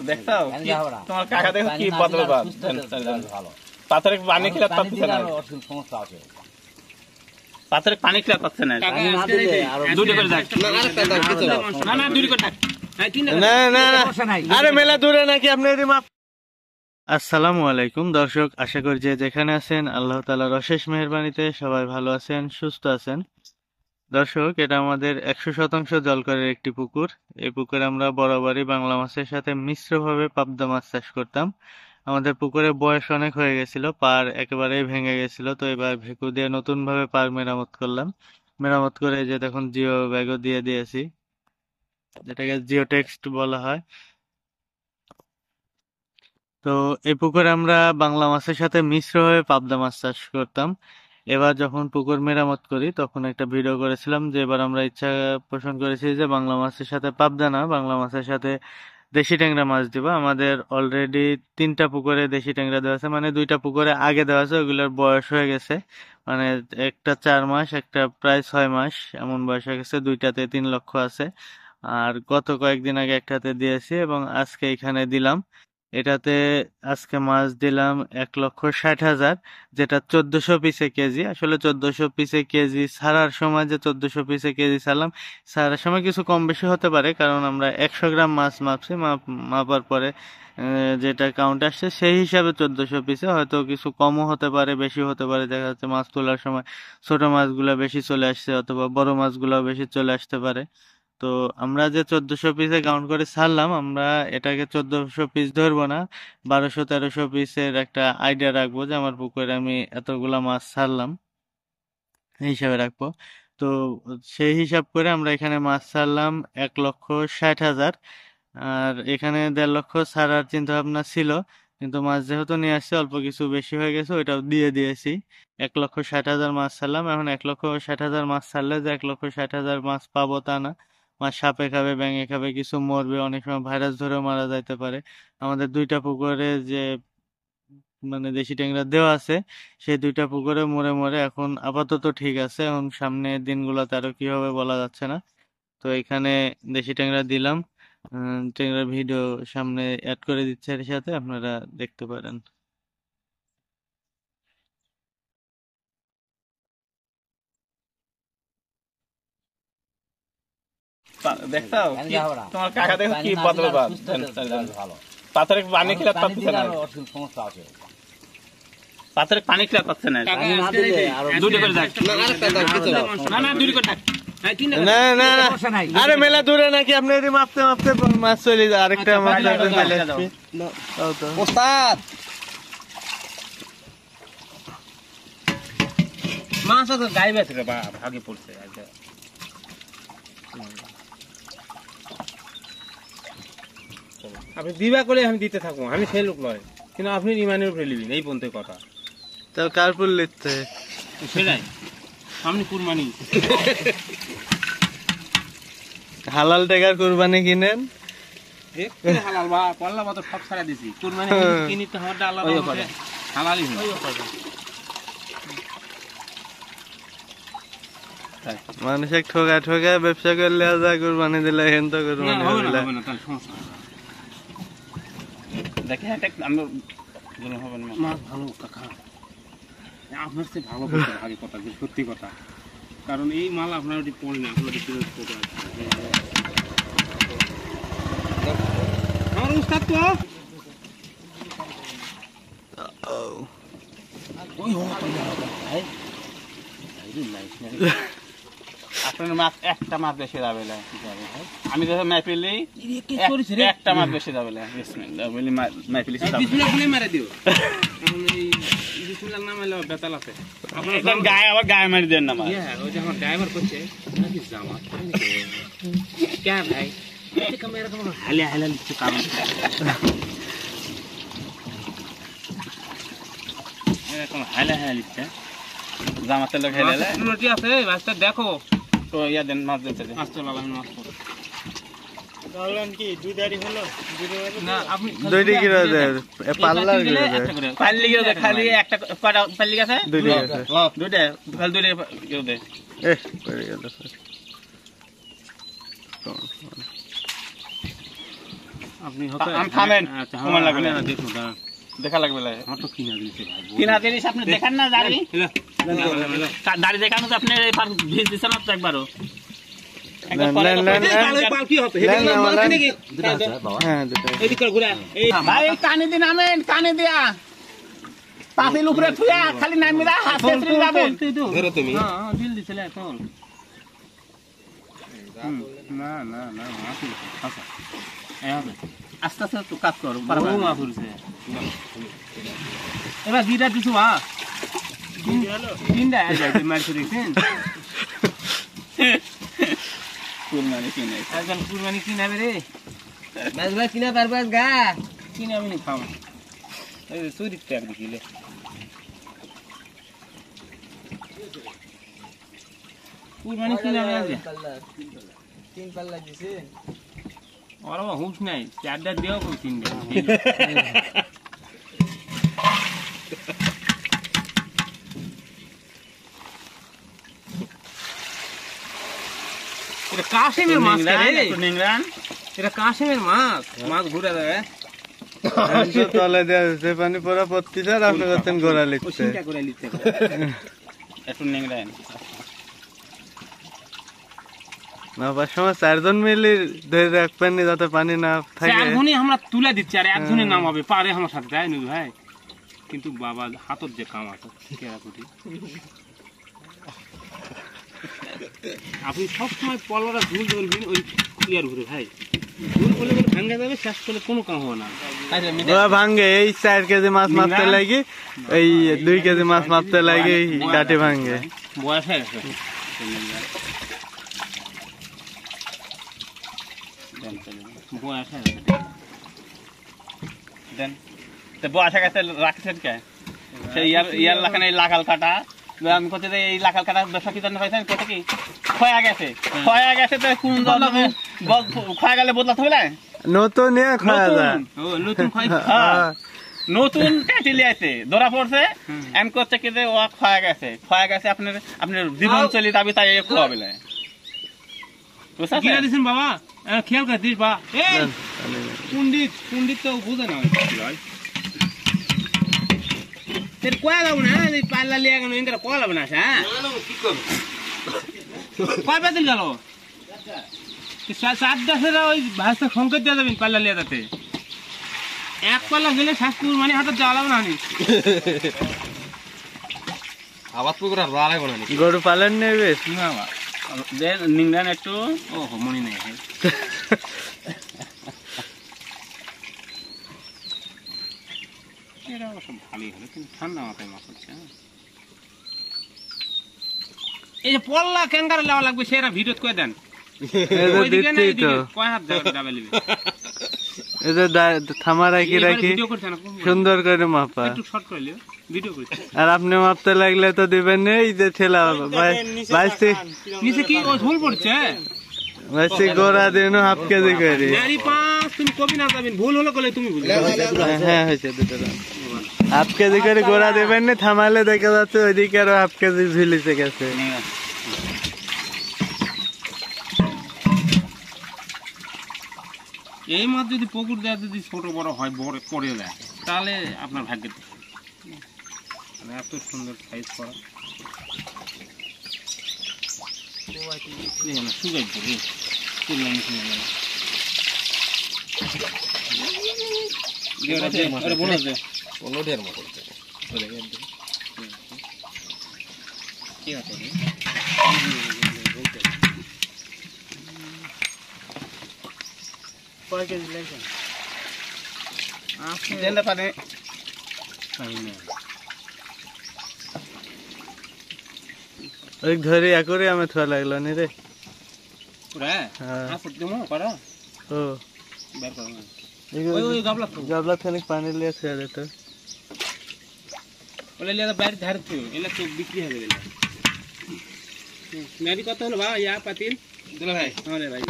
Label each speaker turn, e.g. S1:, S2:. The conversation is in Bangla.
S1: দেখছো তোমার কাকা দেখো কি বদল পাথরে পানি খেলে পাচ্ছে না, পাথরে পানি খেলে পাচ্ছে না। দুটো করে দেখ, না না দুটো করে দেখ, না না আরে মেলা দূরে নাকি আপনি? আসসালামু আলাইকুম দর্শক, আশা করি যে যেখানে আছেন আল্লাহ তাআলার অশেষ মেহেরবানিতে সবাই ভালো আছেন, সুস্থ আছেন। দর্শক, এটা আমাদের 100% জলকরের একটি পুকুর। এই পুকুরে আমরা বরাবরই বাংলা মাছের সাথে মিশ্রভাবে পাবদা মাছ চাষ করতাম। আমাদের পুকুরে বয়স অনেক হয়ে গেছিল, পার একেবারেই ভেঙে গেছিল, তো এবার ভেকু দিয়ে নতুন ভাবে পার মেরামত করলাম। মেরামত করে যে দেখুন জিও ব্যাগও দিয়ে দিয়েছি, যেটাকে জিও টেক্সট বলা হয়। তো এই পুকুরে আমরা বাংলা মাছের সাথে মিশ্রভাবে পাবদা মাছ চাষ করতাম। এবার যখন পুকুর মেরামত করি তখন একটা ভিডিও করেছিলাম যে এবার আমরা ইচ্ছা পোষণ করেছি যে বাংলা মাছের সাথে পাবদা না, বাংলা মাছের সাথে দেশি ট্যাংরা মাছ দিব। আমাদের অলরেডি 3টা পুকুরে দেশি ট্যাংরা দেওয়া আছে, মানে 2টা পুকুরে আগে দেওয়া আছে, ওগুলোর বয়স হয়ে গেছে, মানে একটা 4 মাস, একটা প্রায় 6 মাস এমন বয়স হয়ে গেছে। 2টাতে 3 লক্ষ আছে। আর গত কয়েকদিন আগে একটাতে দিয়েছি এবং আজকে এখানে দিলাম। এটাতে আজকে মাছ দিলাম 1,60,000, যেটা 1400 পিসে কেজি। আসলে 1400 পিসে কেজি ছাড়ার সময় যে 1400 পিসে কেজি ছাড়লাম, ছাড়ার সময় কিছু কম বেশি হতে পারে, কারণ আমরা 100 গ্রাম মাছ মাপছি, মাপার পরে যেটা কাউন্ট আসছে সেই হিসাবে 1400 পিসে, হয়তো কিছু কমও হতে পারে বেশি হতে পারে। দেখা যাচ্ছে মাছ তোলার সময় ছোট মাছগুলো বেশি চলে আসছে অথবা বড় মাছগুলো বেশি চলে আসতে পারে। তো আমরা যে 1400 পিসে কাউন্ট করে ছাড়লাম, আমরা এটাকে 1400 পিস ধরবো না, 1200-1300 পিসের একটা আইডিয়া রাখবো যে আমার পুকুরে আমি এতগুলা মাছ ছাড়লাম, এই হিসাবে রাখবো। তো সেই হিসাব করে আমরা এখানে মাছ ছাড়লাম 1,60,000। আর এখানে 1.5 লক্ষ ছাড়ার চিন্তা ভাবনা ছিল, কিন্তু মাছ যেহেতু নিয়ে আসছে অল্প কিছু বেশি হয়ে গেছে, ওইটাও দিয়ে দিয়েছি। 1,60,000 মাছ ছাড়লাম। এখন 1,60,000 মাছ ছাড়লে যে 1,60,000 মাছ পাবো তা না। মাছ সাপে খাবে, ব্যাঙে খাবে, কিছু মরবে, অনেক সময় ভাইরাস ধরেও মারা যাইতে পারে। আমাদের 2টা পুকুরে যে মানে দেশি ট্যাংরা দেওয়া আছে, সেই 2টা পুকুরে মরে মরে এখন আপাতত ঠিক আছে। এখন সামনে দিনগুলোতে আরো কি হবে বলা যাচ্ছে না। তো এখানে দেশি ট্যাংরা দিলাম, ট্যাংরার ভিডিও সামনে অ্যাড করে দিচ্ছে, এর সাথে আপনারা দেখতে পারেন। দেখছো তোমার কাকা দেখো কি বদল পাথরে পানি খেলে পাচ্ছে না, পাথরে পানি খেলে পাচ্ছে না। দুটো করে দেখ, না না দুটো করে দেখ, না না আরে মেলা দূরে নাকি আপনি? মাপতে মাপতে মাছ চলে যায়। আরেকটা মাছ ওস্তাদ, মাছ তো গায়ে বেঁচে ভাগে পড়ছে। আপনি বিবাহ করে আমি দিতে থাকবো, আমি সেই লোক নয়, কিন্তু আপনি ইমানের উপরে নিবেন, এই পর্যন্ত কথা। তো কার পুর লিখতে সেটাই সামনে কুরবানি, হালাল টাকার কুরবানি কিনেন। হালাল বা পল্লা মতো সব ছাড়া দিছি, কুরবানি কিনি তো আমার আল্লাহ হালালই হয়। মানুষের ঠোকা ঠোকা ব্যবসা করলে যা কুরবানি দিলে হেন তো কুরবানি হবে না, তাহলে সমস্যা দেখে হবে না। মাছ ভালো কাকা, আপনার চেয়ে ভালো বলতে ভারী কথা, সত্যি কথা, কারণ এই মাল আপনার ওটি পড়ে না, আপনার আমার উস্তাদ তো আপনার মাছ একটা মাছ বেশি যাবে, আমি যখন মাই পেলি একটা মাছ বেশি যাবে, মারে দিও বেতাল আছে গায়ে, আবার গায়ে মারি দেন না। ওই যে আমার ড্রাইভার করছে জামা কেন ভাই হালিয়া হালিয়া লিখছে, কারণ এরকম হালিয়া হালিয়া লিখছে জামাতে লোক হেলে আছে। মাছটা দেখো তো ইয়া দেন, মাছ দিতে মাছ তো লাগানো মাছ করো কি দুই দাঁড়ি হলো না, আপনি দুইটি কি রয়েছে পাল্লার পাল্লি গিয়ে খালি একটা কটা পাল্লি গেছে, দুইটা খালি দুইটা কেউ দে পড়ে গেল।
S2: আপনি হয়তো
S3: থামেন,
S2: আচ্ছা
S3: সময় লাগবে না।
S2: দেখুন
S3: দেখা লাগবে না।
S2: আমার তো কিনা দিয়েছে ভাই
S3: কিনা জিনিস আপনি দেখেন না দাড়ি দাড়ি দেখানো তো আপনি এবার ভিজ দিচ্ছেন না তো একবারও ভাই কানে দিয়ে নামেন, কানে দিয়া পাতিল উপরে থুয়া খালি নামিরা হাতে যাবেন।
S2: ধরো তুমি দিল দিছিলে তোল না না না মাফি আচ্ছা
S3: আস্তে আস্তে তো কাজ করো
S2: ও মাফ করছে এবার গিটার দিছো তিনটা মারছো দেখছেন
S3: কুরবানি কিনে
S2: আজকাল কুরবানি কিনাবে রে
S4: মাছ ভাই কিনা পারবো গা
S2: কিনে আমি খাম এই চুরি ট্যাগ দেখিলে কুরবানি কিনাবে আজকে
S4: তিন পাল্লা দিছে
S2: ওর আমার হুঁশ নাই চারটা দেওয়া কই তিনটা এটা কাশিমের মাছ রে
S3: নিংরান
S2: এটা কাশিমের মাছ মাছ ঘুরে দেবে
S1: তলে দেওয়া পানি পড়া পড়তে আর আপনি করতেন গোড়া লিখতে
S2: চিন্তা করে লিখতে
S3: একটু নিংরান
S1: নবার সময় 4 জন মিলে ধরে রাখবেন যাতে পানি না থাকে।
S2: একজনই আমরা তুলে দিচ্ছি আর একজনের নাম হবে পারে আমার সাথে তাই না ভাই কিন্তু বাবা হাতত যে কাম আছে কেরাকুটি আপনি সবসময় পলরা ঝুল ধরবেন ওই ক্লিয়ার ঘুরে ভাই ঝুল করলে ভাঙ্গা যাবে শেষ করলে কোনো কাম হবে না
S1: ওরা ভাঙ্গে এই 4 কেজি মাছ মারতে লাগে এই 2 কেজি মাছ মারতে লাগে কাটে ভাঙ্গে
S2: বয়স হয়ে গেছে বয়স হয়ে গেছে
S3: দেন তো বসে গেছে রাখছেন কে সেই ইয়ার লাখানে লাগাল কাটা আমি কত এই লাগাল কাটা ব্যবসা কি জানেন পাইছেন কত কি খয়া গেছে তো কোন জল খয়া গেলে বদলাতে হবে না
S1: নতুন এ খাওয়া যায়
S2: ও নতুন খাই
S3: নতুন কাটিলে আছে ধরা পড়ছে এম করছে কি যে ও খয়া গেছে আপনার জীবন চলি দাবি তাই খাওয়াবে না বুঝছেন
S2: কিনা দিছেন বাবা খেয়াল করে দিস বা এই পণ্ডিত তো বুঝে না তের কয়া যাবো না এই পাল্লা লিয়া কেন এনকার কয়া যাবে না হ্যাঁ কয় পাতিল গেল 7-10 ওই ভাষা সংকেত দেওয়া যাবেন পাল্লা লিয়া যাতে এক পাল্লা গেলে শাসপুর মানে হঠাৎ যাওয়া যাবে না
S4: আবার পুকুর আর ভালো লাগবে না
S1: গরু পালন নেবে
S2: না
S3: নিংরান একটু
S2: ও মনে নেই এটা অবশ্য ভালোই হলো কিন্তু ঠান্ডা মাথায় মাছ হচ্ছে এই যে পল্লা ক্যাঙ্গার লেওয়া লাগবে সেরা ভিডিও করে দেন ওইদিকে না এইদিকে কয় হাত যাবে লিবে
S1: থামা রাখি
S2: ভিডিও করছে না
S1: সুন্দর করে মাপা
S2: একটু শর্ট করে লিও ভিডিও করছে
S1: আর আপনি মাপতে লাগলে তো দিবেন এই যে ঠেলা
S2: নিচে কি ও ঝোল পড়ছে
S1: বাইসি গোড়া দিন হাফ কেজি করে
S2: নারী পাঁচ তুমি কবি না যাবেন ভুল হলো কলে তুমি বুঝলে
S1: হ্যাঁ হয়েছে দুটো হাফ কেজি করে গোড়া দেবেন না থামালে দেখা যাচ্ছে ওইদিকে আরো হাফ কেজি ঝুলিছে গেছে
S2: এই মাছ যদি পুকুর দেওয়া যদি ছোট বড় হয় বড় পড়ে দেয় তাহলে আপনার ভাগ্যে এত সুন্দর সাইজ করা সুগাই
S1: ওই ধরে করে আমি থোয়া লাগলো নি রে ও গাবলা খানিক পানি লিয়ে ছেড়ে দিত
S2: বাইরে ধার বিক্রি হবে নারী কত হলো ভাই পাতিল ভাই হ্যাঁ রে ভাই